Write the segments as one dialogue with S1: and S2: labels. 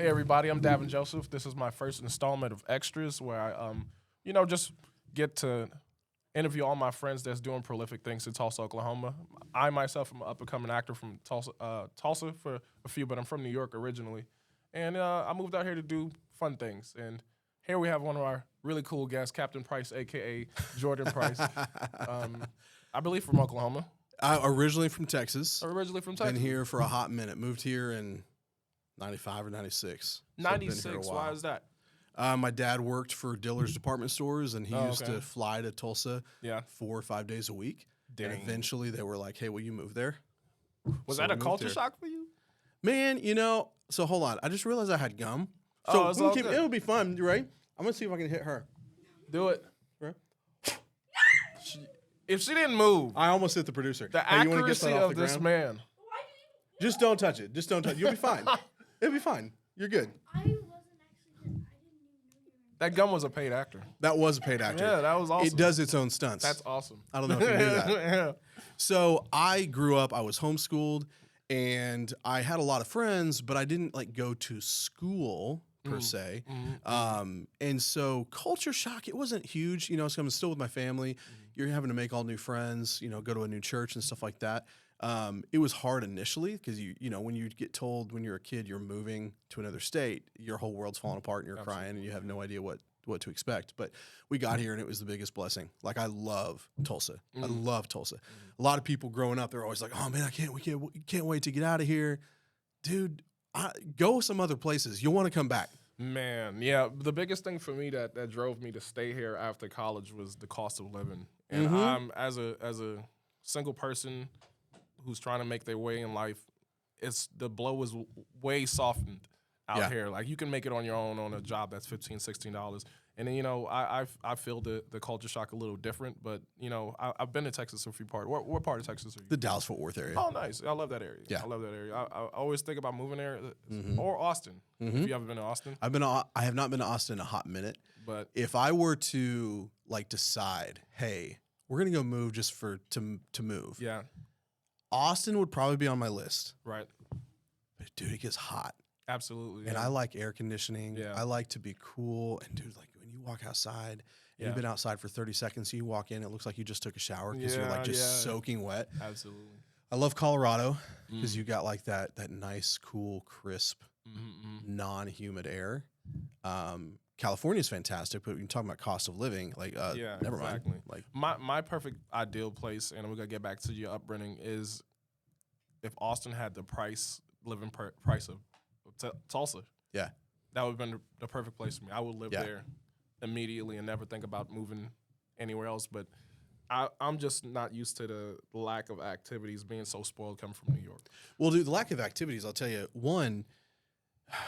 S1: Hey everybody, I'm Davin Joseph. This is my first installment of Extras, where I, just get to interview all my friends that's doing prolific things in Tulsa, Oklahoma. I myself am an up-and-coming actor from Tulsa for a few, but I'm from New York originally, and I moved out here to do fun things. And here we have one of our really cool guests, Captain Price, aka Jordan Price. I believe from Oklahoma.
S2: Originally from Texas.
S1: Originally from Texas.
S2: Been here for a hot minute. Moved here in 95 or 96. So I've been here a
S1: 96.
S2: while.
S1: Why is that?
S2: My dad worked for Dillard's department stores, and he used to fly to Tulsa 4 or 5 days a week.
S1: Dang.
S2: And eventually they were like, hey, will you move there?
S1: Was
S2: So
S1: that a
S2: we moved
S1: culture
S2: here.
S1: shock for you?
S2: Man, so hold on. I just realized I had gum.
S1: Oh, it's all good.
S2: It'll be fun. You ready? I'm going to see if I can hit her.
S1: Do it.
S2: Right?
S1: If she didn't move,
S2: I almost hit the producer.
S1: the
S2: Hey, you wanna get
S1: accuracy
S2: that off
S1: of
S2: the
S1: this
S2: ground?
S1: man.
S2: Just don't touch it. Just don't touch it. You'll be fine. It'll be fine. You're good.
S3: I wasn't actually. I didn't even know you were.
S1: That gum was a paid actor.
S2: That was a paid actor.
S1: Yeah, that was awesome.
S2: It does its own stunts.
S1: That's awesome.
S2: I don't know if you knew that.
S1: Yeah.
S2: So I grew up, I was homeschooled, and I had a lot of friends, but I didn't go to school per se. And so culture shock, it wasn't huge. So I'm still with my family. You're having to make all new friends, go to a new church and stuff like that. It was hard initially because when you get told when you're a kid you're moving to another state, your whole world's falling apart and you're crying and you have no idea what to expect. But we got here and it was the biggest blessing. Like, I love Tulsa. I love Tulsa. A lot of people growing up, they're always like, "Oh man, we can't wait to get out of here." Dude, go some other places. You'll want to come back.
S1: Man, yeah. The biggest thing for me that drove me to stay here after college was the cost of living. And I'm as a single person who's trying to make their way in life, the blow is way softened out here. Like, you can make it on your own on a job that's $15, $16. And then, I feel the culture shock a little different, but, I've been to Texas a few parts. What part of Texas are you?
S2: The Dallas-Fort Worth area.
S1: Oh, nice. I love that area.
S2: Yeah.
S1: I love that area. I always think about moving there or Austin. If you haven't been to Austin.
S2: I have not been to Austin in a hot minute.
S1: But
S2: If I were to decide, hey, we're gonna go move just to move,
S1: yeah,
S2: Austin would probably be on my list.
S1: right.
S2: But dude, it gets hot,
S1: Absolutely.
S2: and
S1: yeah.
S2: I like air conditioning.
S1: Yeah.
S2: I like to be cool, and dude, like when you walk outside, and
S1: Yeah.
S2: you've been outside for 30 seconds, you walk in, it looks like you just took a shower because you're
S1: Yeah,
S2: like just
S1: yeah.
S2: soaking wet.
S1: Absolutely.
S2: I love Colorado because you got like that nice, cool, crisp, non-humid air. California's fantastic, but when you're talking about cost of living,
S1: Yeah,
S2: never
S1: exactly.
S2: mind. Like,
S1: My perfect ideal place, and we're gonna get back to your upbringing, is if Austin had the price of Tulsa.
S2: yeah,
S1: That would have been the perfect place for me. I would live
S2: Yeah.
S1: there immediately and never think about moving anywhere else. But I'm just not used to the lack of activities, being so spoiled coming from New York.
S2: well, dude, the lack of activities, I'll tell you. One,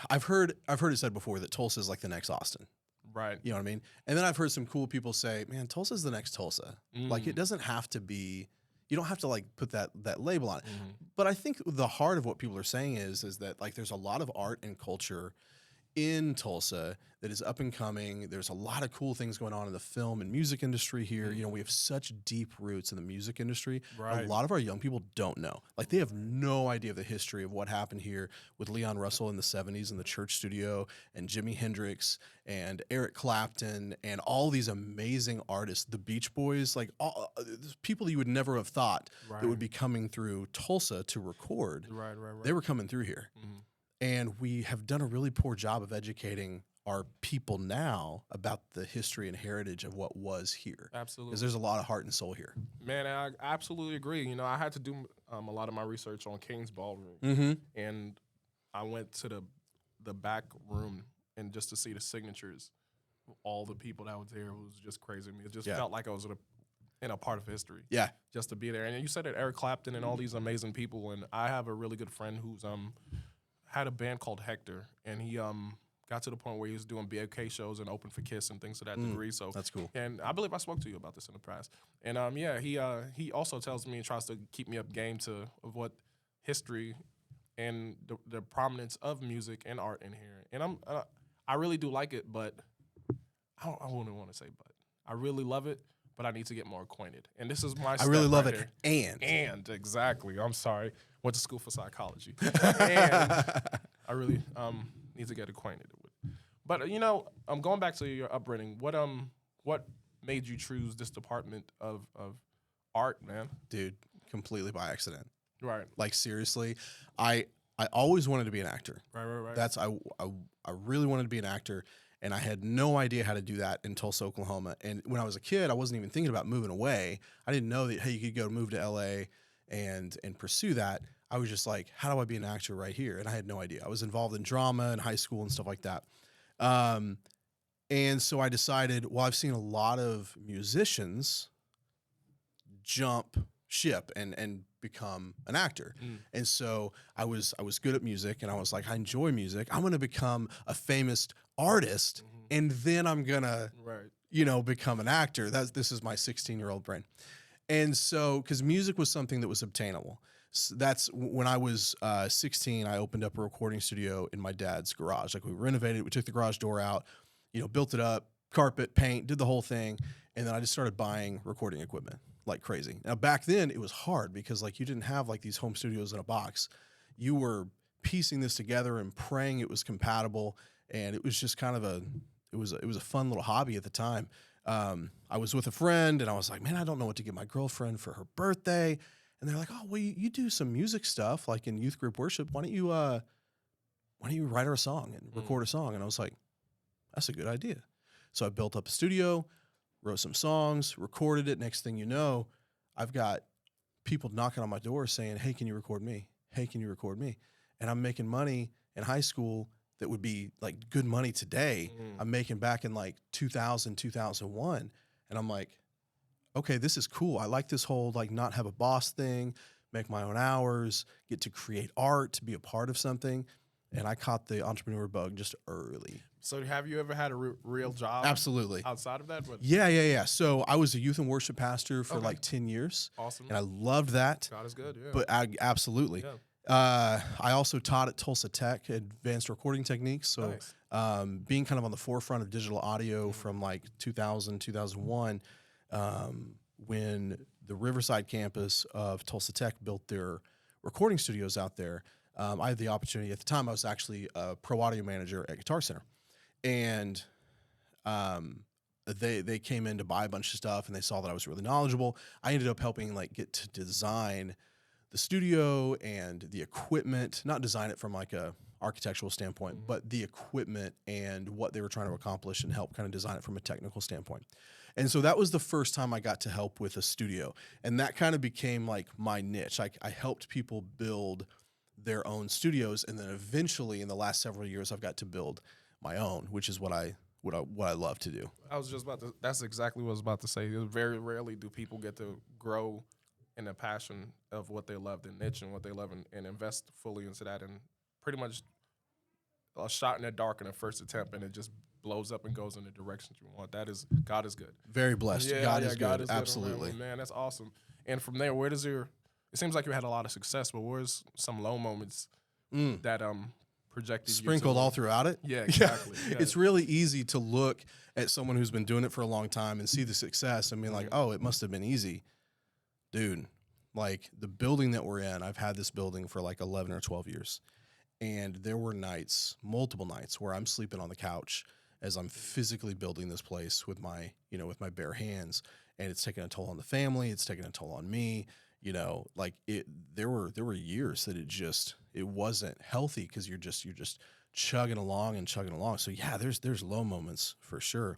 S2: I've heard it said before that Tulsa is like the next Austin.
S1: Right.
S2: You know what I mean? And then I've heard some cool people say, "Man, Tulsa's the next Tulsa." Like, it doesn't have to be. You don't have to put that label on it. But I think the heart of what people are saying is that there's a lot of art and culture in Tulsa that is up and coming. There's a lot of cool things going on in the film and music industry here. We have such deep roots in the music industry.
S1: Right.
S2: A lot of our young people don't know. Like, they have no idea of the history of what happened here with Leon Russell in the 70s in the church studio, and Jimi Hendrix and Eric Clapton and all these amazing artists, the Beach Boys, all people you would never have thought that would be coming through Tulsa to record.
S1: Right.
S2: They were coming through here. And we have done a really poor job of educating our people now about the history and heritage of what was here.
S1: Absolutely.
S2: Because there's a lot of heart and soul here.
S1: Man, I absolutely agree. I had to do a lot of my research on King's Ballroom, and I went to the back room and just to see the signatures of all the people that was there was just crazy to me. It just felt like I was in a part of history. Yeah, just to be there. And you said that Eric Clapton and all these amazing people, and I have a really good friend who's had a band called Hector, and he got to the point where he was doing BOK shows and open for Kiss and things to that degree. So
S2: that's cool.
S1: And I believe I spoke to you about this in the past. And he also tells me and tries to keep me up game of what history and the prominence of music and art in here. And I really do like it, but I wouldn't want to say but. I really love it, but I need to get more acquainted. And this is my
S2: I really love
S1: it.
S2: And
S1: Exactly. I'm sorry. Went to school for psychology. And I really needs to get acquainted with. But I'm going back to your upbringing. What made you choose this department of art, man?
S2: Dude, completely by accident.
S1: Right.
S2: Like seriously, I always wanted to be an actor.
S1: Right.
S2: That's I really wanted to be an actor, and I had no idea how to do that in Tulsa, Oklahoma. And when I was a kid, I wasn't even thinking about moving away. I didn't know that you could move to LA and pursue that. I was just like, how do I be an actor right here? And I had no idea. I was involved in drama in high school and stuff like that. And so I decided, well, I've seen a lot of musicians jump ship and become an actor. And so I was good at music, and I was like, I enjoy music. I'm going to become a famous artist, and then I'm going to, become an actor. This is my 16-year-old brain. And so, because music was something that was obtainable. So that's when I was 16, I opened up a recording studio in my dad's garage. Like, we renovated it, we took the garage door out, built it up, carpet, paint, did the whole thing. And then I just started buying recording equipment like crazy. Now, back then it was hard because you didn't have these home studios in a box. You were piecing this together and praying it was compatible. And it was just kind of it was a fun little hobby at the time. I was with a friend, and I was like, man, I don't know what to give my girlfriend for her birthday. And they're like, oh, well, you do some music stuff like in youth group worship. Why don't you write her a song and record a song? And I was like, that's a good idea. So I built up a studio, wrote some songs, recorded it. Next thing you know, I've got people knocking on my door saying, hey, can you record me? Hey, can you record me? And I'm making money in high school that would be like good money today. I'm making back in 2000, 2001. And I'm like, okay, this is cool. I like this whole not have a boss thing, make my own hours, get to create art, to be a part of something. And I caught the entrepreneur bug just early.
S1: So have you ever had a real job?
S2: Absolutely.
S1: Outside of that? But
S2: Yeah. So I was a youth and worship pastor for 10 years.
S1: Awesome.
S2: And I loved that.
S1: God is good, yeah.
S2: But absolutely.
S1: Yeah.
S2: I also taught at Tulsa Tech, advanced recording techniques. So
S1: Nice.
S2: being kind of on the forefront of digital audio from 2000, 2001, when the Riverside campus of Tulsa Tech built their recording studios out there, I had the opportunity. At the time, I was actually a pro audio manager at Guitar Center. And they came in to buy a bunch of stuff, and they saw that I was really knowledgeable. I ended up helping get to design the studio and the equipment, not design it from a architectural standpoint, but the equipment and what they were trying to accomplish, and help kind of design it from a technical standpoint. And so that was the first time I got to help with a studio. And that kind of became my niche. I helped people build their own studios. And then eventually in the last several years, I've got to build my own, which is what I love to do.
S1: I was just that's exactly what I was about to say. Very rarely do people get to grow in a passion of what they love, the niche and what they love, and invest fully into that. And pretty much a shot in the dark in the first attempt, and it just blows up and goes in the directions you want. God is good.
S2: Very blessed. God is
S1: God
S2: good.
S1: is
S2: Absolutely.
S1: Good, man, that's awesome. And from there, it seems like you had a lot of success, but where's some low moments that projected
S2: sprinkled
S1: you
S2: all throughout it?
S1: Yeah, exactly.
S2: Yeah. It's really easy to look at someone who's been doing it for a long time and see the success and be like, oh, it must have been easy. Dude, the building that we're in, I've had this building for 11 or 12 years. And there were multiple nights, where I'm sleeping on the couch as I'm physically building this place with my bare hands. And it's taking a toll on the family. It's taking a toll on me. There were years that it wasn't healthy, because you're just chugging along. So yeah, there's low moments for sure.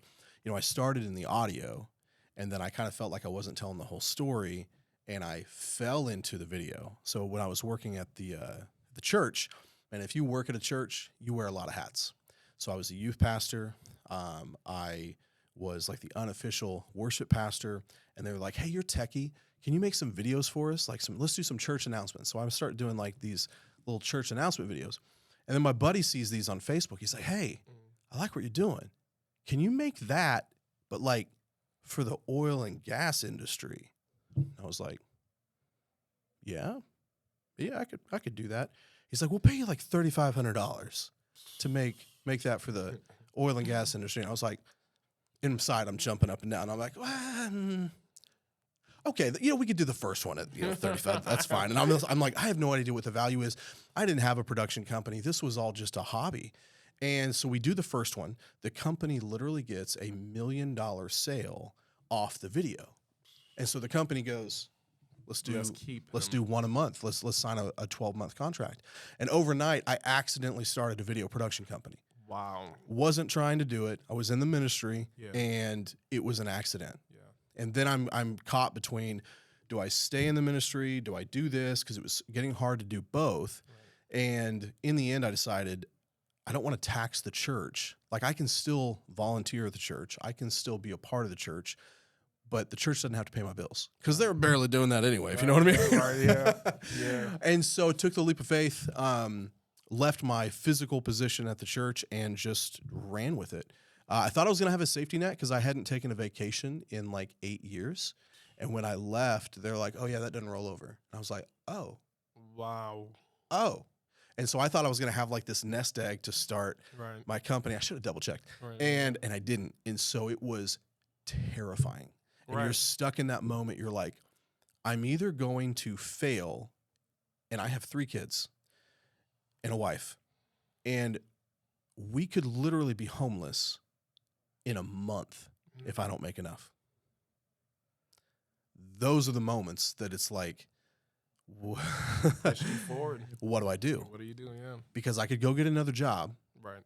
S2: I started in the audio, and then I kind of felt like I wasn't telling the whole story, and I fell into the video. So when I was working at the church, and if you work at a church, you wear a lot of hats. So I was a youth pastor. I was the unofficial worship pastor, and they were like, hey, you're techie. Can you make some videos for us? Let's do some church announcements. So I started doing these little church announcement videos. And then my buddy sees these on Facebook. He's like, hey, I like what you're doing. Can you make that, but for the oil and gas industry? I was like, yeah, I could do that. He's like, we'll pay you $3,500 to make that for the oil and gas industry. And I was like, inside, I'm jumping up and down. I'm like, okay, we could do the first one at 35. That's fine. And I'm like, I have no idea what the value is. I didn't have a production company. This was all just a hobby. And so we do the first one. The company literally gets $1 million sale off the video. And so the company goes, let's do one a month. Let's sign a 12-month contract. And overnight, I accidentally started a video production company.
S1: Wow.
S2: Wasn't trying to do it. I was in the ministry,
S1: Yeah.
S2: and it was an accident.
S1: Yeah.
S2: And then I'm caught between, do I stay in the ministry? Do I do this? Because it was getting hard to do both. Right. And in the end, I decided I don't want to tax the church. Like, I can still volunteer at the church. I can still be a part of the church, but the church doesn't have to pay my bills because they're barely doing that anyway, if you know what I mean.
S1: Right, yeah, yeah.
S2: And so took the leap of faith, left my physical position at the church and just ran with it. I thought I was going to have a safety net because I hadn't taken a vacation in like 8 years. And when I left, they're like, oh, yeah, that doesn't roll over. And I was like, oh.
S1: Wow.
S2: Oh. And so I thought I was going to have like this nest egg to start my company. I should have double checked.
S1: Right.
S2: And I didn't. And so it was terrifying. And you're stuck in that moment. You're like, I'm either going to fail, and I have 3 kids and a wife, and we could literally be homeless in a month if I don't make enough. Those are the moments that it's like,
S1: push you forward.
S2: What do I do?
S1: What do you do? Yeah.
S2: Because I could go get another job,
S1: right?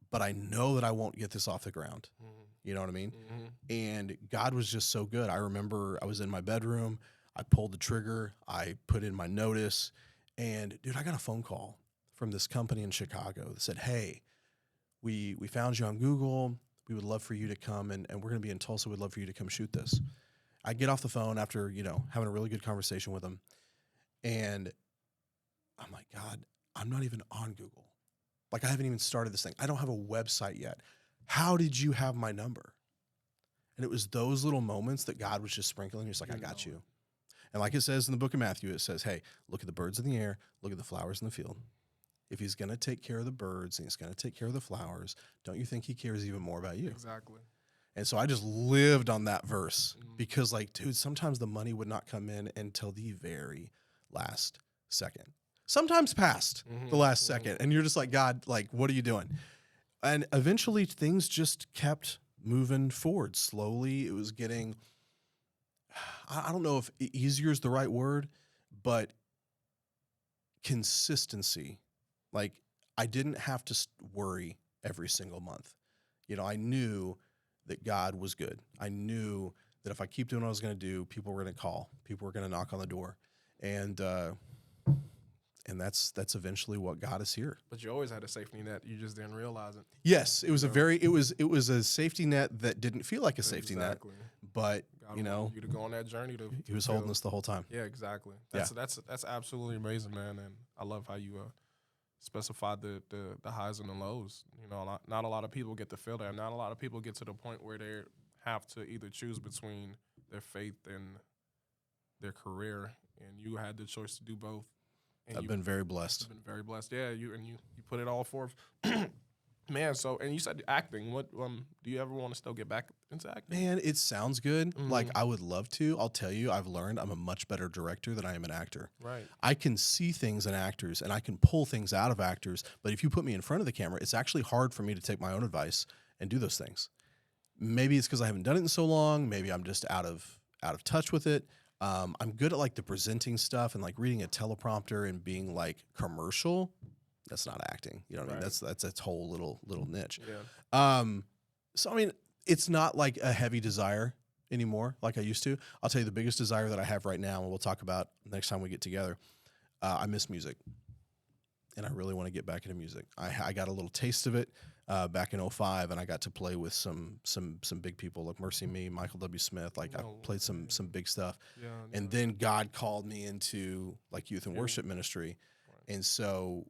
S2: But I know that I won't get this off the ground. Mm-hmm. You know what I mean? Mm-hmm. And God was just so good. I remember I was in my bedroom. I pulled the trigger. I put in my notice. And, dude, I got a phone call from this company in Chicago that said, hey, we found you on Google. We would love for you to come, and we're going to be in Tulsa. We'd love for you to come shoot this. I get off the phone after, having a really good conversation with them. And I'm like, God, I'm not even on Google. Like, I haven't even started this thing. I don't have a website yet. How did you have my number? And it was those little moments that God was just sprinkling. He's like, I got you. And like it says in the book of Matthew, it says, hey, look at the birds in the air, look at the flowers in the field. If he's going to take care of the birds and he's going to take care of the flowers, don't you think he cares even more about you?
S1: Exactly.
S2: And so I just lived on that verse because, like, dude, sometimes the money would not come in until the very last second. Sometimes past the last second. And you're just like, God, like, what are you doing? And eventually things just kept moving forward slowly. It was getting, I don't know if easier is the right word, but consistency. Like, I didn't have to worry every single month. I knew that God was good. I knew that if I keep doing what I was going to do, people were going to call. People were going to knock on the door. And that's eventually what got us here.
S1: But you always had a safety net. You just didn't realize it.
S2: Yes, it was it was a safety net that didn't feel like a safety net. But
S1: God wanted you to go on that journey
S2: he was holding us the whole time.
S1: Yeah, exactly. That's absolutely amazing, man. And I love how you specified the highs and the lows. Not a lot of people get to feel that. Not a lot of people get to the point where they have to either choose between their faith and their career. And you had the choice to do both. And
S2: I've been very blessed.
S1: Been very blessed. Yeah, you put it all forth. Man, and you said acting. What do you ever want to still get back into acting?
S2: Man, it sounds good. Like, I would love to. I'll tell you, I've learned I'm a much better director than I am an actor.
S1: Right.
S2: I can see things in actors and I can pull things out of actors, but if you put me in front of the camera, it's actually hard for me to take my own advice and do those things. Maybe it's because I haven't done it in so long. Maybe I'm just out of touch with it. I'm good at like the presenting stuff and like reading a teleprompter and being like commercial. That's not acting. You know what I mean? That's its whole little niche.
S1: Yeah.
S2: So I mean, it's not like a heavy desire anymore like I used to. I'll tell you the biggest desire that I have right now, and we'll talk about next time we get together. I miss music, and I really want to get back into music. I got a little taste of it back in 2005, and I got to play with some big people like Mercy Me, Michael W. Smith. Like, I played some big stuff. Yeah, and then God called me into like youth and worship ministry, and so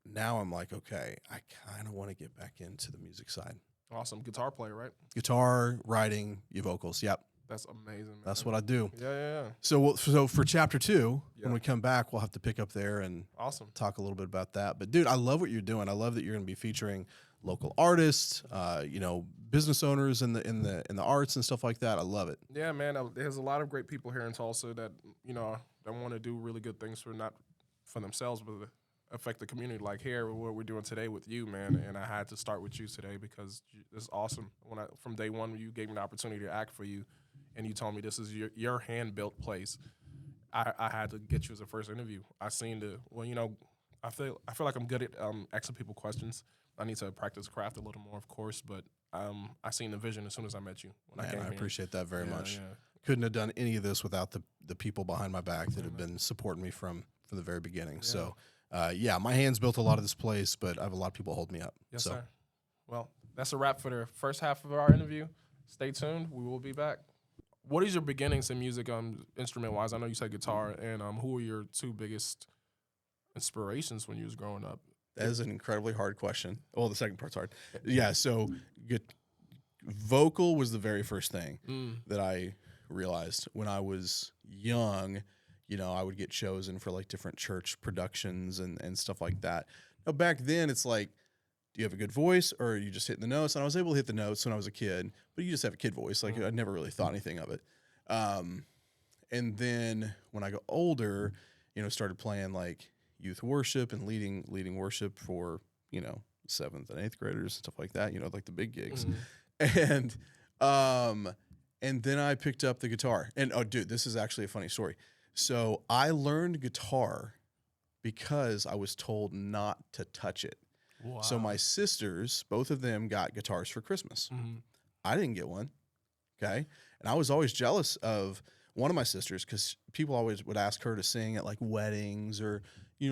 S2: now I'm like, okay, I kind of want to get back into the music side.
S1: Awesome. Guitar player, right?
S2: Guitar, writing, your vocals. Yep.
S1: That's amazing, man.
S2: That's what I do.
S1: Yeah.
S2: So for chapter 2, when we come back, we'll have to pick up there and talk a little bit about that. But dude, I love what you're doing. I love that you're going to be featuring local artists, business owners in the arts and stuff like that. I love it.
S1: Yeah, man. There's a lot of great people here in Tulsa that that want to do really good things not for themselves, but affect the community. Like here, what we're doing today with you, man, and I had to start with you today because it's awesome. From day one, when you gave me the opportunity to act for you, and you told me this is your hand built place. I had to get you as a first interview. I feel like I'm good at asking people questions. I need to practice craft a little more, of course, but I seen the vision as soon as I met you. When
S2: Man,
S1: I came
S2: I
S1: here.
S2: appreciate that very much.
S1: Yeah.
S2: Couldn't have done any of this without the people behind my back that have been supporting me from the very beginning.
S1: Yeah.
S2: So, my hands built a lot of this place, but I have a lot of people holding me up.
S1: Yes,
S2: so.
S1: sir. Well, that's a wrap for the first half of our interview. Stay tuned. We will be back. What is your beginnings in music, instrument-wise? I know you said guitar, and who were your two biggest inspirations when you was growing up?
S2: That is an incredibly hard question. Well, the second part's hard. Yeah, so vocal was the very first thing that I realized when I was young. You know, I would get chosen for like different church productions and stuff like that. Now, back then, it's like, do you have a good voice or are you just hitting the notes? And I was able to hit the notes when I was a kid, but you just have a kid voice. Like, I never really thought anything of it. And then when I got older, started playing like youth worship and leading worship for, 7th and 8th graders and stuff like that, like the big gigs. And then I picked up the guitar. And, oh, dude, this is actually a funny story. So I learned guitar because I was told not to touch it.
S1: Wow.
S2: So my sisters, both of them got guitars for Christmas. I didn't get one, okay? And I was always jealous of one of my sisters because people always would ask her to sing at like weddings or,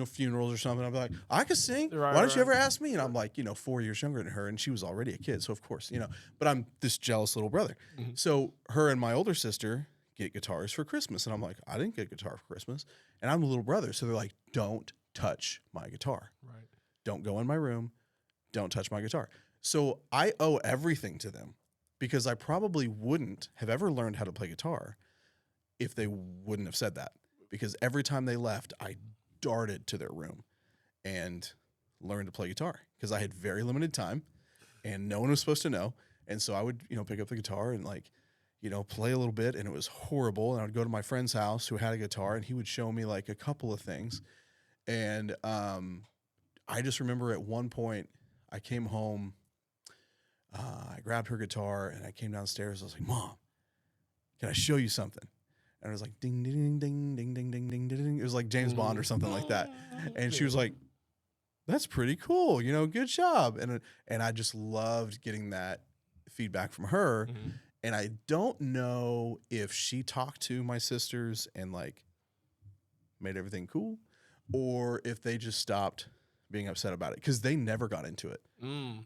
S2: funerals or something. I'd be like, I could sing.
S1: Right,
S2: Why don't you ever ask me? And I'm like, 4 years younger than her, and she was already a kid. So, of course, but I'm this jealous little brother. So her and my older sister get guitars for Christmas. And I'm like, I didn't get a guitar for Christmas. And I'm the little brother. So they're like, don't touch my guitar.
S1: Right.
S2: Don't go in my room. Don't touch my guitar. So I owe everything to them because I probably wouldn't have ever learned how to play guitar if they wouldn't have said that. Because every time they left, I darted to their room and learned to play guitar because I had very limited time and no one was supposed to know. And so I would, pick up the guitar and play a little bit, and it was horrible. And I would go to my friend's house who had a guitar, and he would show me like a couple of things. And I just remember at one point I came home, I grabbed her guitar, and I came downstairs. I was like, Mom, can I show you something? And it was like, ding, ding, ding, ding, ding, ding, ding, ding. It was like James Bond or something like that. And she was like, that's pretty cool. Good job. And I just loved getting that feedback from her. And I don't know if she talked to my sisters and like made everything cool or if they just stopped being upset about it because they never got into it.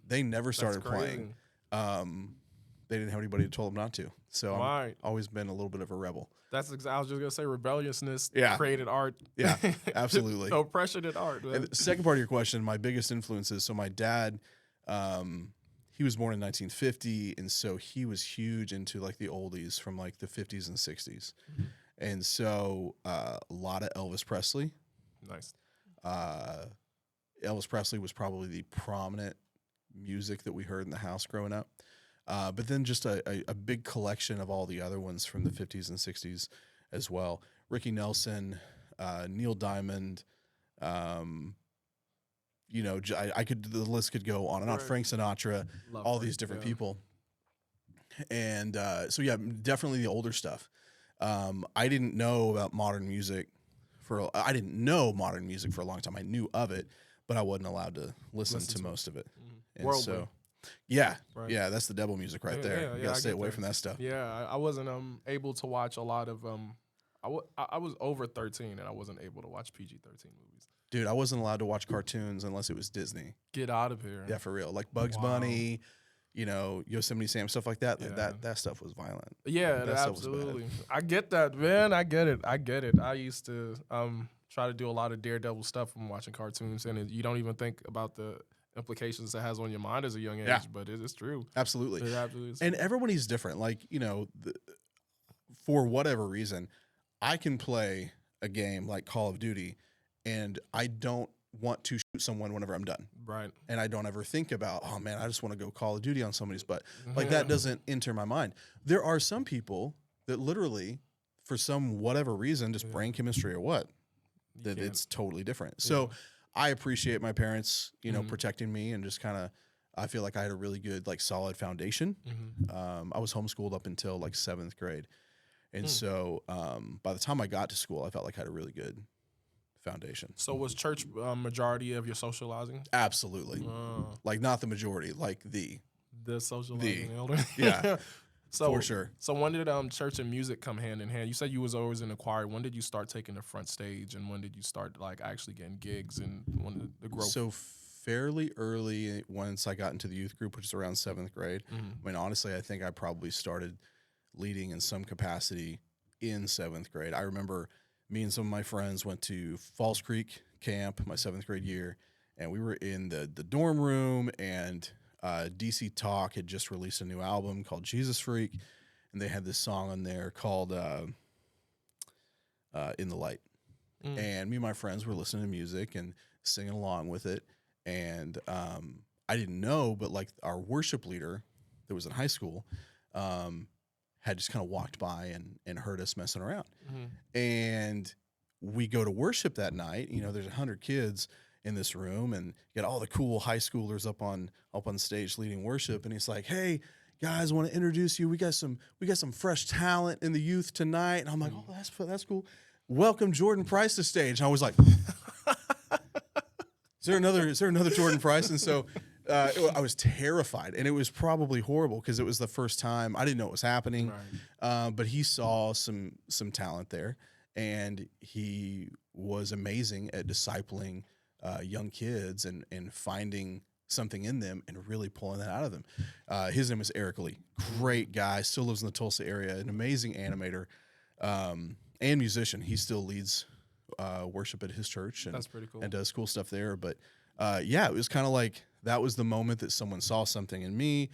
S2: They never started playing. They didn't have anybody who told them not to. So I've always been a little bit of a rebel.
S1: I was just going to say rebelliousness created art.
S2: Yeah, absolutely.
S1: No pressure did art. Man.
S2: And the second part of your question, my biggest influences. So my dad, he was born in 1950, and so he was huge into like the oldies from like the 50s and 60s. And so a lot of Elvis Presley.
S1: Nice.
S2: Elvis Presley was probably the prominent music that we heard in the house growing up. But then just a big collection of all the other ones from the 50s and 60s as well. Ricky Nelson, Neil Diamond, the list could go on and on.
S1: Right.
S2: Frank Sinatra, all these different people. And definitely the older stuff. I didn't know about modern music I didn't know modern music for a long time. I knew of it, but I wasn't allowed to listen to most of it. And
S1: Worldly.
S2: so, that's the devil music right there. You gotta stay away from that stuff.
S1: Yeah, I wasn't able to watch a lot of I was over 13 and I wasn't able to watch PG-13 movies.
S2: Dude, I wasn't allowed to watch cartoons unless it was Disney.
S1: Get out of here.
S2: Yeah, for real. Like Bugs Bunny, Yosemite Sam, stuff like that. Yeah. That stuff was violent.
S1: Yeah, absolutely. I get that, man. I get it. I used to try to do a lot of Daredevil stuff when watching cartoons, and you don't even think about the implications it has on your mind as a young age, but it is true.
S2: Absolutely.
S1: It absolutely is.
S2: And everybody's different. Like, for whatever reason, I can play a game like Call of Duty, and I don't want to shoot someone whenever I'm done.
S1: Right.
S2: And I don't ever think about, oh man, I just want to go Call of Duty on somebody's butt. Like that doesn't enter my mind. There are some people that literally, for some whatever reason, just brain chemistry or what, that it's totally different. So I appreciate my parents, protecting me and just kind of, I feel like I had a really good, like, solid foundation. I was homeschooled up until like 7th grade. And so by the time I got to school, I felt like I had a really good foundation.
S1: So was church majority of your socializing?
S2: Absolutely. Like, not the majority, like the
S1: Socializing elder.
S2: yeah,
S1: So
S2: for sure.
S1: So when did church and music come hand in hand? You said you was always in the choir. When did you start taking the front stage, and when did you start like actually getting gigs, and when did the growth?
S2: So fairly early, once I got into the youth group, which is around 7th grade. I mean, honestly, I think I probably started leading in some capacity in 7th grade. I remember me and some of my friends went to Falls Creek camp my 7th grade year, and we were in the dorm room, and DC Talk had just released a new album called Jesus Freak, and they had this song on there called In the Light. And me and my friends were listening to music and singing along with it, and I didn't know, but like our worship leader that was in high school had just kind of walked by and heard us messing around. And we go to worship that night. There's 100 kids in this room, and you got all the cool high schoolers up on stage leading worship. And he's like, "Hey guys, I want to introduce you. We got some fresh talent in the youth tonight." And I'm like, "Oh, that's cool. Welcome Jordan Price to stage." And I was like, Is there another Jordan Price? And so I was terrified, and it was probably horrible because it was the first time. I didn't know what was happening, but he saw some talent there, and he was amazing at discipling young kids and finding something in them and really pulling that out of them. His name is Eric Lee. Great guy, still lives in the Tulsa area, an amazing animator and musician. He still leads worship at his church, and
S1: That's pretty cool.
S2: and does cool stuff there. But it was kind of like that was the moment that someone saw something in me.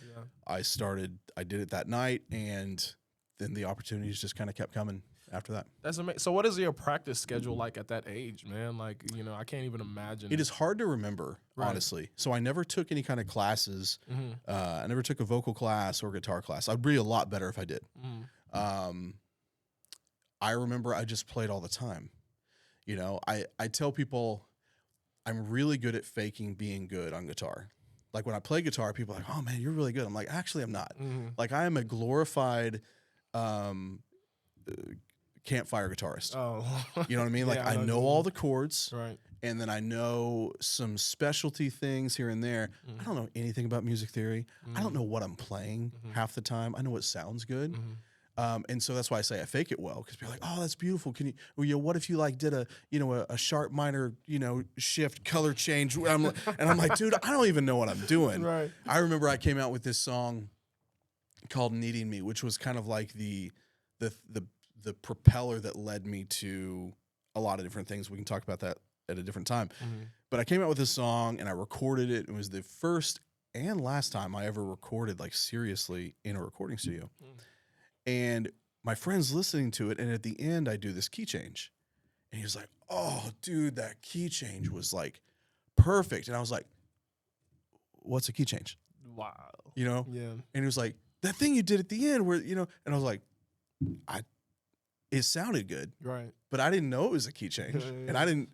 S2: I did it that night, and then the opportunities just kind of kept coming after that.
S1: That's amazing. So what is your practice schedule like at that age, man? Like, I can't even imagine.
S2: It is hard to remember, honestly. So I never took any kind of classes. I never took a vocal class or guitar class. I'd be a lot better if I did. I remember I just played all the time. I tell people I'm really good at faking being good on guitar. Like, when I play guitar, people are like, "Oh man, you're really good." I'm like, actually, I'm not. Like, I am a glorified campfire guitarist.
S1: Oh,
S2: You know what I mean? Like,
S1: Yeah,
S2: I know all the chords,
S1: right.
S2: and then I know some specialty things here and there. I don't know anything about music theory. I don't know what I'm playing half the time. I know what sounds good. And so that's why I say I fake it well, because people are like, "Oh, that's beautiful. Can you, what if you like did a sharp minor, shift color change?" And I'm like, dude, I don't even know what I'm doing.
S1: Right.
S2: I remember I came out with this song called "Needing Me," which was kind of like the propeller that led me to a lot of different things. We can talk about that at a different time. But I came out with this song and I recorded it. It was the first and last time I ever recorded, like, seriously in a recording studio. And my friend's listening to it, and at the end I do this key change. And he was like, "Oh, dude, that key change was like perfect." And I was like, "What's a key change?"
S1: Wow.
S2: Yeah.
S1: Yeah.
S2: And he was like, "That thing you did at the end where," and I was like, it sounded good,
S1: Right.
S2: but I didn't know it was a key change. And I didn't,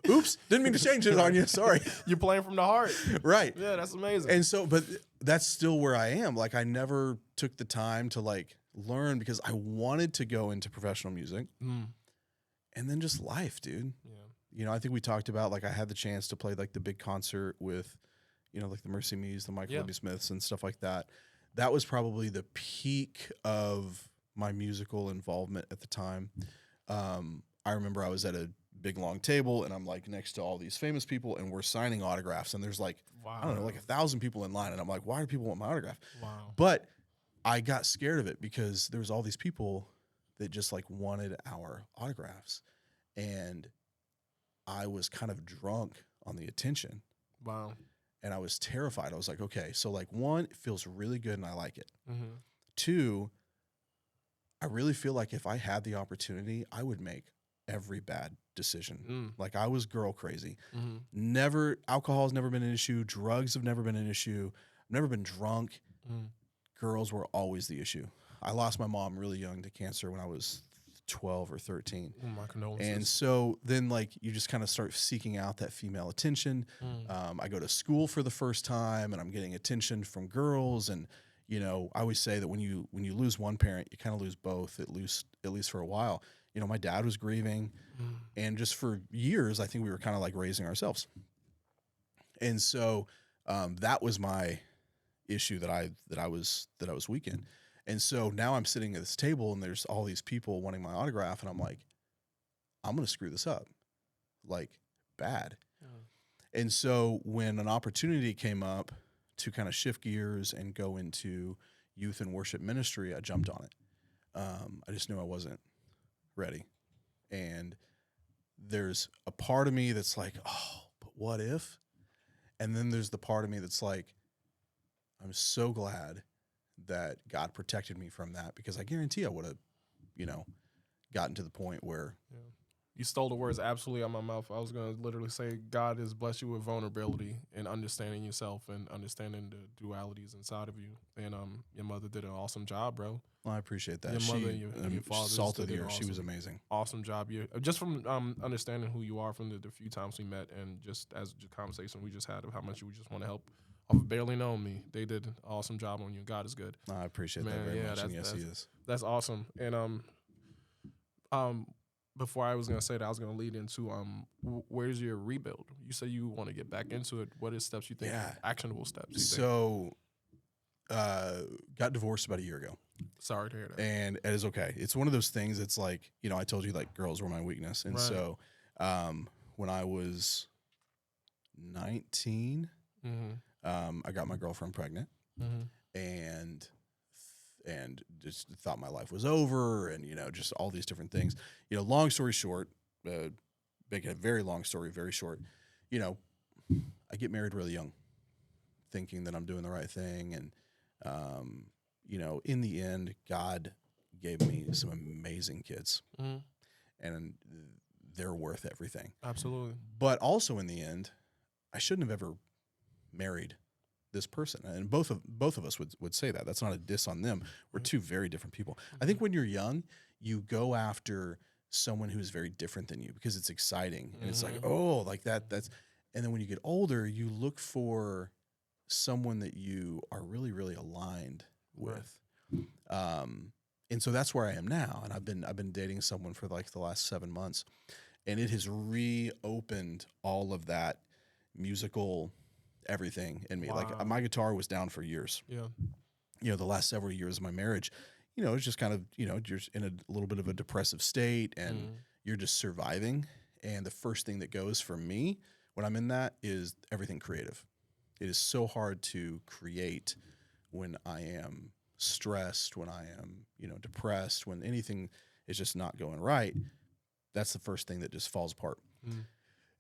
S2: oops, didn't mean to change it on you. Sorry.
S1: You're playing from the heart.
S2: Right.
S1: Yeah, that's amazing.
S2: And so, but that's still where I am. Like, I never took the time to like learn because I wanted to go into professional music. And then just life, dude.
S1: Yeah.
S2: I think we talked about, like, I had the chance to play like the big concert with, like the Mercy Me's, the Michael W. Smiths and stuff like that. That was probably the peak of my musical involvement at the time. I remember I was at a big long table, and I'm like next to all these famous people, and we're signing autographs, and there's like, I don't know, like 1,000 people in line, and I'm like, why do people want my autograph?
S1: Wow.
S2: But I got scared of it because there was all these people that just like wanted our autographs, and I was kind of drunk on the attention.
S1: Wow.
S2: And I was terrified. I was like, okay, so like, one, it feels really good and I like it. Two, I really feel like if I had the opportunity, I would make every bad decision. Like, I was girl crazy. Alcohol's never been an issue. Drugs have never been an issue. I've never been drunk. Girls were always the issue. I lost my mom really young to cancer when I was 12 or 13.
S1: My condolences.
S2: And so then, like, you just kind of start seeking out that female attention. I go to school for the first time, and I'm getting attention from girls. And, you know, I always say that when you lose one parent, you kind of lose both, at least for a while. You know, my dad was grieving, and just for years, I think we were kind of like raising ourselves. And so that was my issue that I was weak in. And so now I'm sitting at this table and there's all these people wanting my autograph, and I'm like, I'm going to screw this up, like, bad. And so when an opportunity came up to kind of shift gears and go into youth and worship ministry, I jumped on it. I just knew I wasn't ready. And there's a part of me that's like, oh, but what if? And then there's the part of me that's like, I'm so glad that God protected me from that, because I guarantee I would have, you know, gotten to the point where.
S1: Yeah. You stole the words absolutely out of my mouth. I was going to literally say God has blessed you with vulnerability and understanding yourself and understanding the dualities inside of you. And your mother did an awesome job, bro.
S2: Well, I appreciate that.
S1: Your
S2: She,
S1: mother and your father
S2: salt of the
S1: did
S2: earth. She was amazing.
S1: Awesome job. You just from understanding who you are from the few times we met, and just as the conversation we just had of how much you just want to help off of barely knowing me. They did an awesome job on you. God is good.
S2: I appreciate that very much. And yes, he is.
S1: That's awesome. And before I was gonna say that, I was gonna lead into where's your rebuild? You say you want to get back into it. What is steps you think?
S2: Yeah.
S1: Actionable steps. You
S2: So, got divorced about a year ago.
S1: Sorry to hear that.
S2: And it is okay. It's one of those things. It's like, you know, I told you, like, girls were my weakness. And
S1: Right.
S2: so when I was 19, I got my girlfriend pregnant, and just thought my life was over, and, you know, just all these different things. You know, long story short, make a very long story very short, you know, I get married really young, thinking that I'm doing the right thing. And, you know, in the end, God gave me some amazing kids, and they're worth everything.
S1: Absolutely.
S2: But also in the end, I shouldn't have ever married this person. And both of us would say that. That's not a diss on them. We're two very different people. I think when you're young, you go after someone who's very different than you because it's exciting. And it's like, oh, like that's, and then when you get older, you look for someone that you are really, really aligned with. And so that's where I am now. And I've been dating someone for like the last 7 months, and it has reopened all of that musical everything in me.
S1: Wow.
S2: Like, my guitar was down for years.
S1: Yeah.
S2: You know, the last several years of my marriage, you know, it's just kind of, you know, you're in a little bit of a depressive state, and you're just surviving. And the first thing that goes for me when I'm in that is everything creative. It is so hard to create when I am stressed, when I am, you know, depressed, when anything is just not going right. That's the first thing that just falls apart.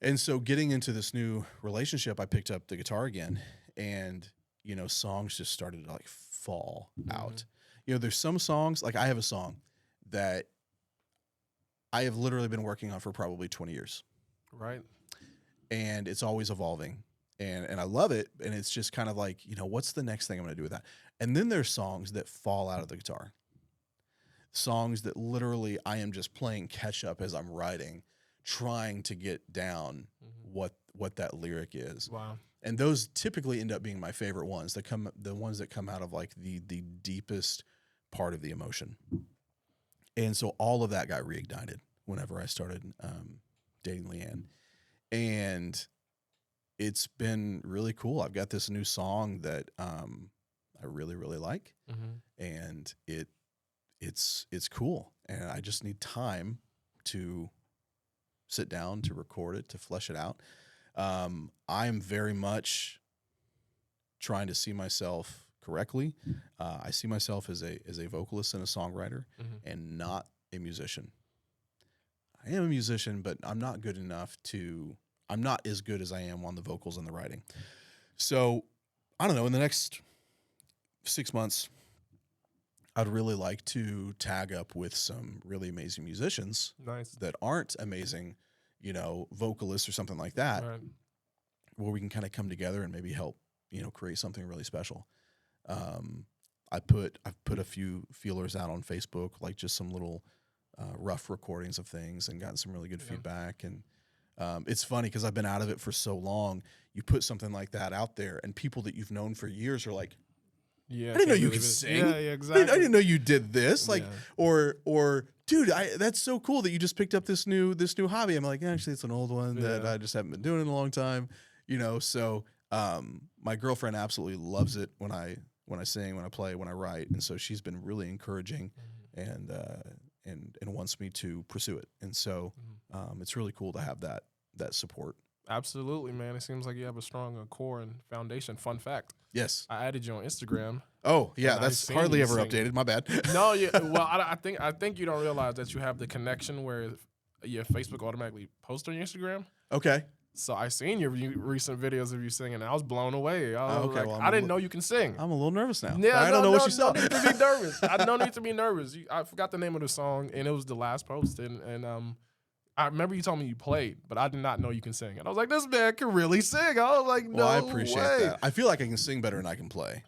S2: And so getting into this new relationship, I picked up the guitar again, and, you know, songs just started to like fall out. You know, there's some songs, like I have a song that I have literally been working on for probably 20 years.
S1: Right.
S2: And it's always evolving, and I love it. And it's just kind of like, you know, what's the next thing I'm going to do with that? And then there's songs that fall out of the guitar, songs that literally I am just playing catch up as I'm writing, trying to get down what that lyric is.
S1: Wow.
S2: And those typically end up being my favorite ones, the ones that come out of like the deepest part of the emotion. And so all of that got reignited whenever I started dating Leanne. And it's been really cool. I've got this new song that I really, really like. And it's cool. And I just need time to sit down, to record it, to flesh it out. I'm very much trying to see myself correctly. I see myself as a vocalist and a songwriter, and not a musician. I am a musician, but I'm not good enough I'm not as good as I am on the vocals and the writing. So I don't know, in the next 6 months, I'd really like to tag up with some really amazing musicians that aren't amazing, you know, vocalists or something like that, where we can kind of come together and maybe help, you know, create something really special. I've put a few feelers out on Facebook, like just some little rough recordings of things and gotten some really good feedback. And it's funny because I've been out of it for so long. You put something like that out there, and people that you've known for years are like,
S1: Yeah,
S2: I didn't know
S1: can't
S2: you
S1: believe
S2: could
S1: it.
S2: sing.
S1: Yeah, yeah, exactly.
S2: I didn't know you did this. Like,
S1: Yeah.
S2: or dude, that's so cool that you just picked up this new hobby. I'm like, actually, it's an old one that
S1: Yeah.
S2: I just haven't been doing in a long time. So my girlfriend absolutely loves it when I sing, when I play, when I write, and so she's been really encouraging and wants me to pursue it. And so it's really cool to have that support.
S1: Absolutely, man. It seems like you have a strong core and foundation. Fun fact:
S2: Yes.
S1: I added you on Instagram.
S2: Oh yeah,
S1: And I've
S2: that's
S1: seen
S2: hardly
S1: you
S2: ever
S1: sing.
S2: updated. My bad.
S1: No, yeah. Well, I think you don't realize that you have the connection where your Facebook automatically posts on your Instagram.
S2: Okay.
S1: So I seen your recent videos of you singing, and I was blown away. I was
S2: Okay,
S1: like,
S2: well,
S1: I didn't know you can sing.
S2: I'm a little nervous now.
S1: Yeah,
S2: I don't know what you saw.
S1: No need to be nervous. I don't need to be nervous. I forgot the name of the song, and it was the last post. And I remember you told me you played, but I did not know you can sing. And I was like, this man can really sing. I was like, no
S2: Well, I appreciate
S1: way.
S2: that. I feel like I can sing better than I can play.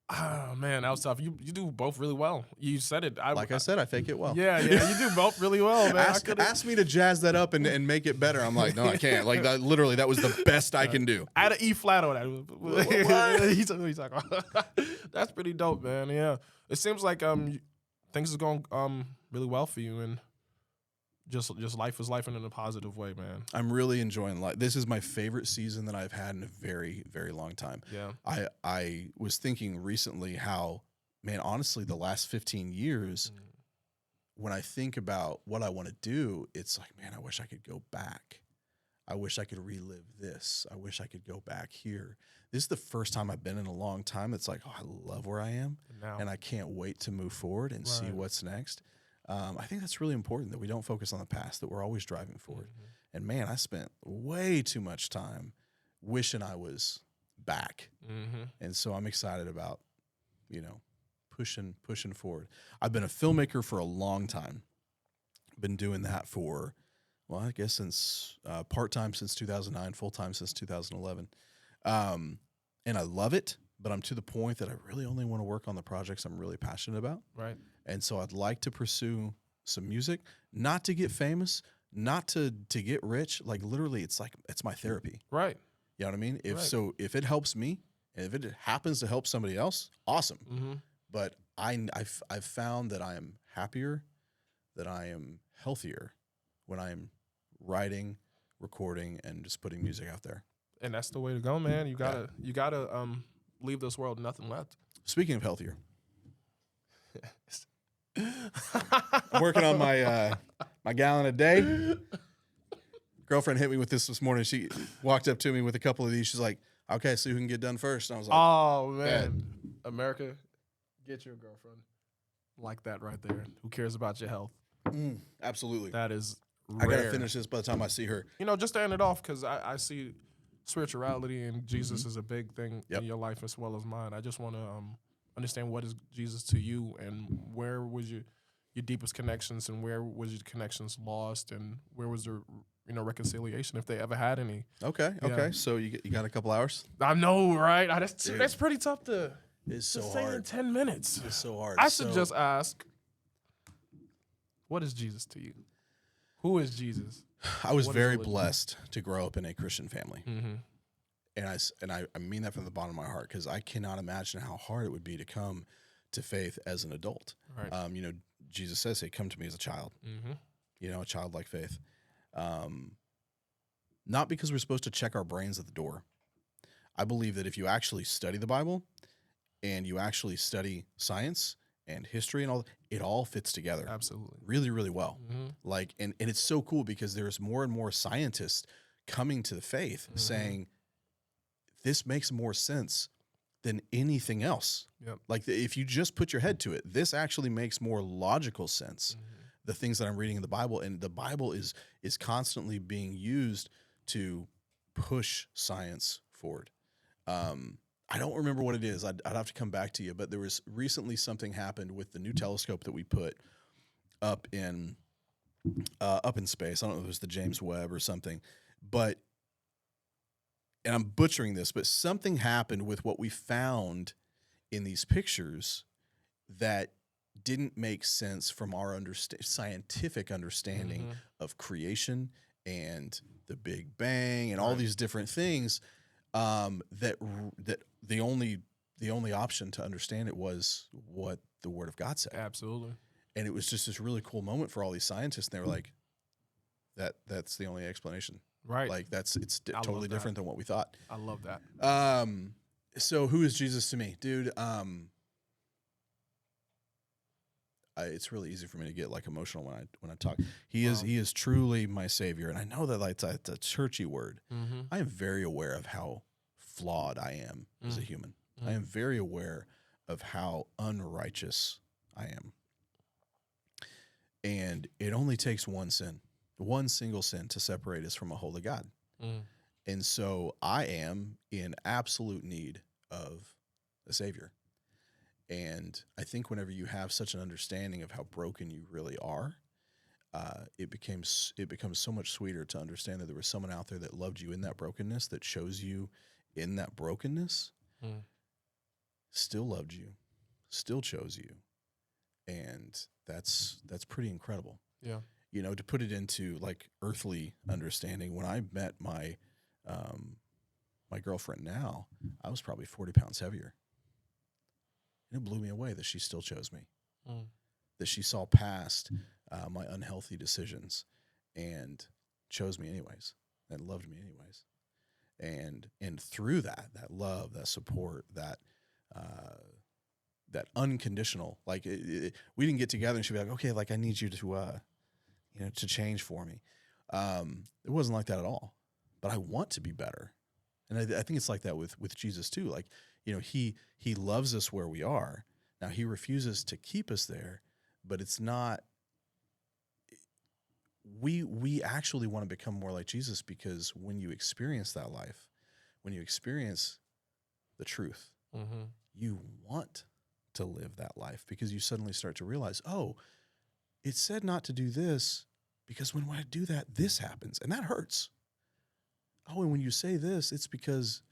S1: Oh, man, that was tough. You do both really well. You said it.
S2: Like I said, I fake it well.
S1: Yeah, you do both really well, man.
S2: Ask me to jazz that up and make it better. I'm like, no, I can't. Like that, literally, that was the best I can do.
S1: I had an E flat on that. What? He's talking about. That's pretty dope, man. Yeah, it seems like things are going really well for you, and just life is life in a positive way, man.
S2: I'm really enjoying life. This is my favorite season that I've had in a very, very long time.
S1: Yeah.
S2: I was thinking recently how, man, honestly, the last 15 years, when I think about what I want to do, it's like, man, I wish I could go back. I wish I could relive this. I wish I could go back here. This is the first time I've been in a long time. It's like, oh, I love where I am, and I can't wait to move forward and see what's next. I think that's really important that we don't focus on the past, that we're always driving forward. And man, I spent way too much time wishing I was back. And so I'm excited about, pushing forward. I've been a filmmaker for a long time. Been doing that for, well, I guess since part-time since 2009, full-time since 2011. And I love it, but I'm to the point that I really only want to work on the projects I'm really passionate about.
S1: Right.
S2: And so I'd like to pursue some music, not to get famous, not to get rich. Like literally, it's my therapy.
S1: Right.
S2: You know what I mean?
S1: Right.
S2: If it helps me, and if it happens to help somebody else, awesome. But I've found that I am happier, that I am healthier when I am writing, recording, and just putting music out there.
S1: And that's the way to go, man. You gotta leave this world nothing left.
S2: Speaking of healthier. I'm working on my gallon a day. Girlfriend hit me with this morning. She walked up to me with a couple of these. She's like, "Okay, so who can get done first?" And I was like,
S1: "Oh man, America, get your girlfriend like that right there. Who cares about your health?"
S2: Absolutely.
S1: That is rare.
S2: I gotta finish this by the time I see her.
S1: Just to end it off, because I see spirituality and Jesus is a big thing in your life as well as mine. I just want to understand, what is Jesus to you, and where was your deepest connections, and where was your connections lost, and where was there reconciliation, if they ever had any.
S2: Okay. So you got a couple hours?
S1: I know, right? That's pretty tough to
S2: It's so
S1: say
S2: hard.
S1: in 10 minutes.
S2: It's so hard.
S1: I should just ask, what is Jesus to you? Who is Jesus?
S2: I was
S1: What is
S2: very
S1: religion?
S2: blessed to grow up in a Christian family.
S1: Mm-hmm.
S2: And I mean that from the bottom of my heart, because I cannot imagine how hard it would be to come to faith as an adult.
S1: Right.
S2: Jesus says, "Hey, come to me as a child."
S1: Mm-hmm.
S2: A childlike faith. Not because we're supposed to check our brains at the door. I believe that if you actually study the Bible and you actually study science and history and all, it all fits together.
S1: Absolutely.
S2: Really, really well.
S1: Mm-hmm.
S2: And it's so cool because there's more and more scientists coming to the faith saying, this makes more sense than anything else.
S1: Yep.
S2: Like if you just put your head to it, this actually makes more logical sense. The things that I'm reading in the Bible, and the Bible is constantly being used to push science forward. I don't remember what it is. I'd have to come back to you, but there was recently something happened with the new telescope that we put up in space. I don't know if it was the James Webb or something, but, and I'm butchering this, but something happened with what we found in these pictures that didn't make sense from our scientific understanding of creation and the Big Bang and all these different things. That the only option to understand it was what the Word of God said.
S1: Absolutely.
S2: And it was just this really cool moment for all these scientists. And they were like, that's the only explanation.
S1: Right.
S2: Like it's totally different than what we thought.
S1: I love that.
S2: So who is Jesus to me, dude? It's really easy for me to get like emotional when I talk. He is truly my Savior, and I know that like it's a churchy word. I am very aware of how flawed I am as a human. I am very aware of how unrighteous I am, and it only takes one single sin to separate us from a holy God. And so I am in absolute need of a Savior. And I think whenever you have such an understanding of how broken you really are, it becomes so much sweeter to understand that there was someone out there that loved you in that brokenness, that chose you in that brokenness, still loved you, still chose you, and that's pretty incredible.
S1: Yeah.
S2: You know, to put it into like earthly understanding, when I met my my girlfriend now, I was probably 40 pounds heavier. And it blew me away that she still chose me, that she saw past my unhealthy decisions and chose me anyways, and loved me anyways. And through that love, that support, that unconditional, like we didn't get together and she'd be like, okay, like I need you to, to change for me. It wasn't like that at all, but I want to be better. And I think it's like that with Jesus too. Like, he loves us where we are. Now he refuses to keep us there, but it's not, we actually want to become more like Jesus, because when you experience that life, when you experience the truth, you want to live that life, because you suddenly start to realize, oh, it said not to do this, because when I do that, this happens, and that hurts. Oh, and when you say this, it's because,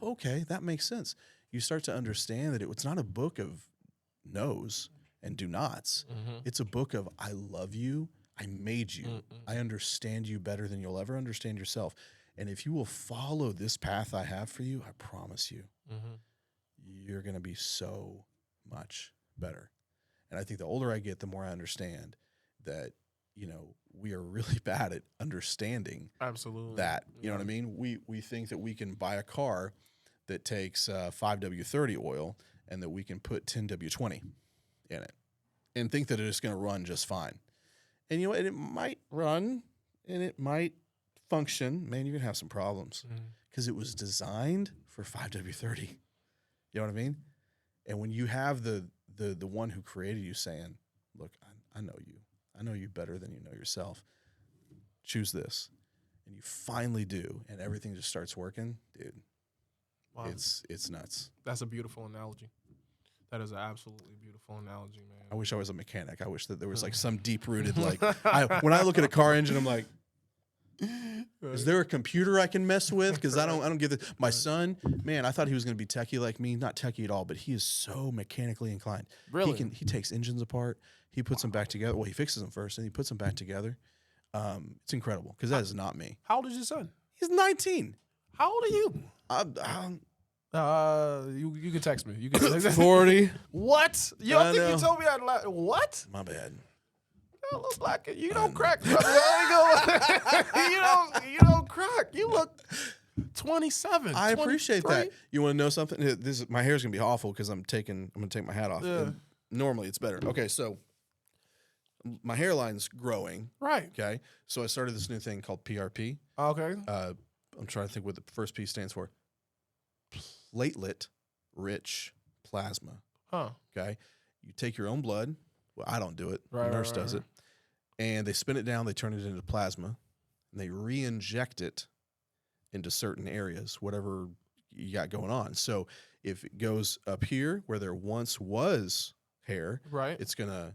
S2: okay, that makes sense. You start to understand that it's not a book of no's and do nots. It's a book of, I love you, I made you, I understand you better than you'll ever understand yourself. And if you will follow this path I have for you, I promise you, you're going to be so much better. And I think the older I get, the more I understand that, we are really bad at understanding
S1: Absolutely
S2: that. You know what I mean? We think that we can buy a car that takes 5W30 oil and that we can put 10W20 in it and think that it's going to run just fine. And you know what? It might run and it might function. Man, you're going to have some problems because it was designed for 5W30. You know what I mean? And when you have the one who created you saying, look, I know you. I know you better than you know yourself. Choose this. And you finally do, and everything just starts working, dude. Wow. It's nuts.
S1: That's a beautiful analogy. That is an absolutely beautiful analogy, man.
S2: I wish I was a mechanic. I wish that there was like some deep-rooted, like, when I look at a car engine, I'm like, is there a computer I can mess with? Because I don't get this. My son, man, I thought he was going to be techie like me. Not techie at all, but he is so mechanically inclined.
S1: Really?
S2: He takes engines apart. He puts them back together. Well, he fixes them first, and he puts them back together. It's incredible, because that is not me.
S1: How old is your son?
S2: He's 19.
S1: How old are you? You can text me. You can text me.
S2: 40.
S1: What? You don't think you told me that? What?
S2: My bad.
S1: You look like it. You don't crack, brother. you don't crack. You look 27.
S2: I
S1: 23.
S2: appreciate that. You want to know something? My hair's gonna be awful because I'm gonna take my hat off.
S1: Yeah.
S2: Normally it's better. Okay, so my hairline's growing.
S1: Right.
S2: Okay. So I started this new thing called PRP.
S1: Okay.
S2: I'm trying to think what the first P stands for. Platelet rich plasma.
S1: Huh.
S2: Okay. You take your own blood. Well, I don't do it.
S1: Right,
S2: the nurse
S1: right,
S2: does
S1: right.
S2: it. And they spin it down, they turn it into plasma, and they re-inject it into certain areas, whatever you got going on. So if it goes up here where there once was hair,
S1: Right.
S2: it's going to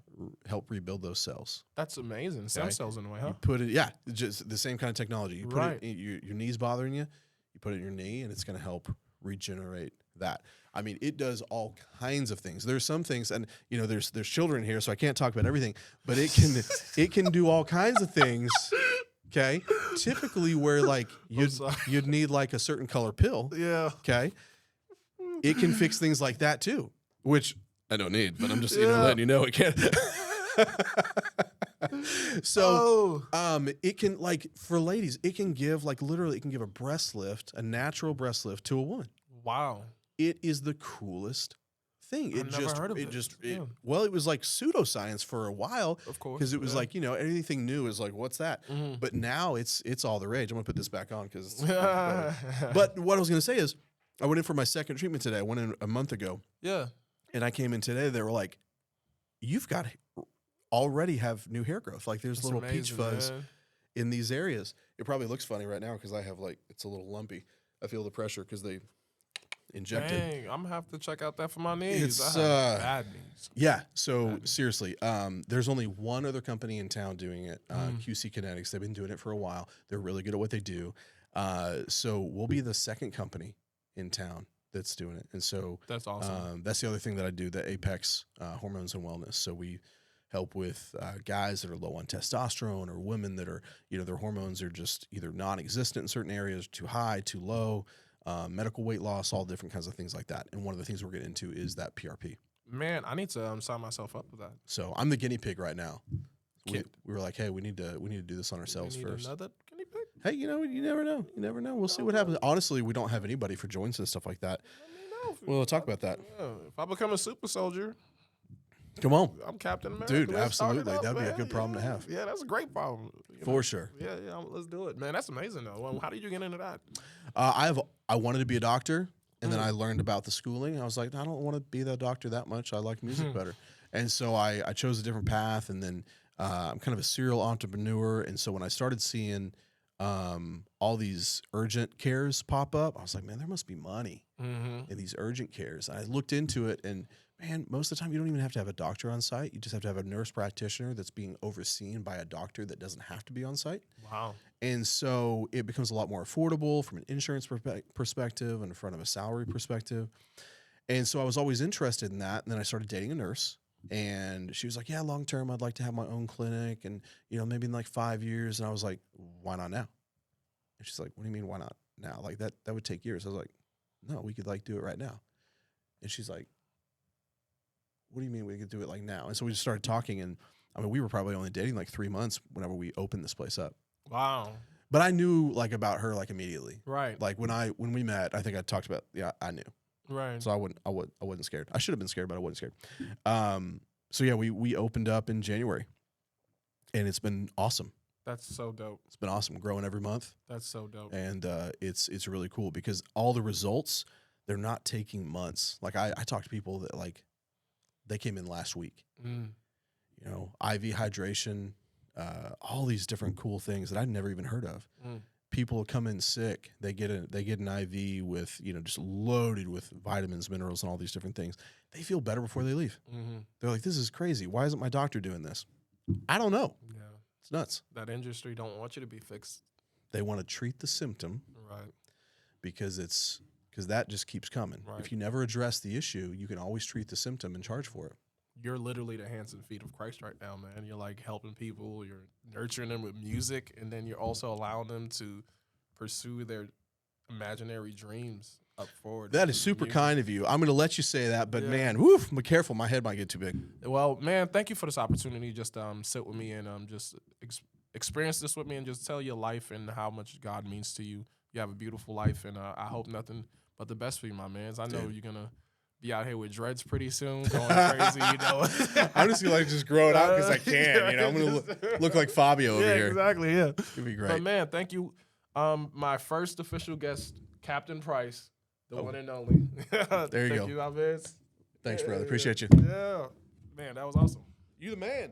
S2: help rebuild those cells.
S1: That's amazing. Stem
S2: Okay.
S1: cells in a way, huh?
S2: You put it, yeah, just the same kind of technology. You put
S1: Right.
S2: it, your knee's bothering you, you put it in your knee, and it's going to help regenerate that. I mean, it does all kinds of things. There's some things, and there's children here, so I can't talk about everything, but it can do all kinds of things. Okay, typically where like you'd need like a certain color pill.
S1: Yeah.
S2: Okay, it can fix things like that too, which I don't need, but I'm just letting you know it can. So, it can, like, for ladies, it can give, like, literally, it can give a breast lift, a natural breast lift to a woman.
S1: Wow.
S2: It is the coolest thing.
S1: I've never heard of it.
S2: Well, it was like pseudoscience for a while.
S1: Of course.
S2: Because it was like, anything new is like, what's that?
S1: Mm-hmm.
S2: But now it's all the rage. I'm going to put this back on because But what I was going to say is, I went in for my second treatment today. I went in a month ago.
S1: Yeah.
S2: And I came in today. They were like, you've got already have new hair growth. Like there's
S1: That's
S2: little
S1: amazing,
S2: peach fuzz
S1: man.
S2: in these areas. It probably looks funny right now because I have like, it's a little lumpy. I feel the pressure because they injected.
S1: Dang, I'm gonna have to check out that for my knees.
S2: It's,
S1: I have bad knees.
S2: Yeah. So seriously, there's only one other company in town doing it, QC Kinetics. They've been doing it for a while. They're really good at what they do. So we'll be the second company in town that's doing it. And so
S1: That's awesome.
S2: that's the other thing that I do, the Apex Hormones and Wellness. So we help with guys that are low on testosterone or women that are, their hormones are just either non-existent in certain areas, too high, too low, medical weight loss, all different kinds of things like that. And one of the things we're getting into is that PRP.
S1: Man, I need to sign myself up for that.
S2: So I'm the guinea pig right now. We were like, hey, we need to do this on ourselves
S1: We need
S2: first.
S1: Another guinea pig?
S2: Hey, you never know. You never know. We'll see what happens. Honestly, we don't have anybody for joints and stuff like that. We'll talk about that.
S1: Yeah, if I become a super soldier,
S2: Come on.
S1: I'm Captain America.
S2: Dude,
S1: Let's start it
S2: absolutely.
S1: up,
S2: That'd be a
S1: man.
S2: good problem to have.
S1: Yeah, that's a great problem.
S2: For sure.
S1: Yeah, let's do it, man. That's amazing, though. Well, how did you get into that?
S2: I wanted to be a doctor, and then I learned about the schooling. I was like, I don't want to be the doctor that much. I like music better. And so I chose a different path, and then I'm kind of a serial entrepreneur. And so when I started seeing all these urgent cares pop up, I was like, man, there must be money in these urgent cares. And I looked into it, and man, most of the time you don't even have to have a doctor on site. You just have to have a nurse practitioner that's being overseen by a doctor that doesn't have to be on site.
S1: Wow.
S2: And so it becomes a lot more affordable from an insurance perspective and from a salary perspective. And so I was always interested in that. And then I started dating a nurse, and she was like, yeah, long term, I'd like to have my own clinic, and, maybe in like 5 years. And I was like, why not now? And she's like, what do you mean, why not now? Like that would take years. I was like, no, we could like do it right now. And she's like, what do you mean we could do it like now? And so we just started talking, and I mean, we were probably only dating like 3 months whenever we opened this place up.
S1: Wow.
S2: But I knew like about her like immediately.
S1: Right.
S2: Like when we met, I think I talked about, I knew.
S1: Right.
S2: So I wasn't scared. I should have been scared, but I wasn't scared. So yeah, we opened up in January, and it's been awesome.
S1: That's so dope.
S2: It's been awesome, growing every month.
S1: That's so dope.
S2: And it's really cool because all the results, they're not taking months. Like I talked to people that like, they came in last week, IV hydration, all these different cool things that I'd never even heard of. People come in sick. They get an IV with, just loaded with vitamins, minerals, and all these different things. They feel better before they leave. They're like, this is crazy. Why isn't my doctor doing this? I don't know.
S1: Yeah.
S2: It's nuts.
S1: That industry don't want you to be fixed.
S2: They want to treat the symptom.
S1: Right.
S2: Because that just keeps coming.
S1: Right.
S2: If you never address the issue, you can always treat the symptom and charge for it.
S1: You're literally the hands and feet of Christ right now, man. You're like helping people, you're nurturing them with music, and then you're also allowing them to pursue their imaginary dreams up forward.
S2: That is super kind of you. I'm going to let you say that, but man, woof, be careful. My head might get too big.
S1: Well, man, thank you for this opportunity. Just sit with me and just experience this with me and just tell your life and how much God means to you. You have a beautiful life, and I hope nothing but the best for you, my man. I know you're going to be out here with dreads pretty soon, going crazy, I'm
S2: just going to just grow it out because I can. I'm going to look like Fabio over here.
S1: Exactly, yeah.
S2: It'd be great.
S1: But, man, thank you. My first official guest, Captain Price, the one and only.
S2: There you go.
S1: Thank you, Alves.
S2: Thanks, brother. Appreciate you.
S1: Yeah. Man, that was awesome. You the man.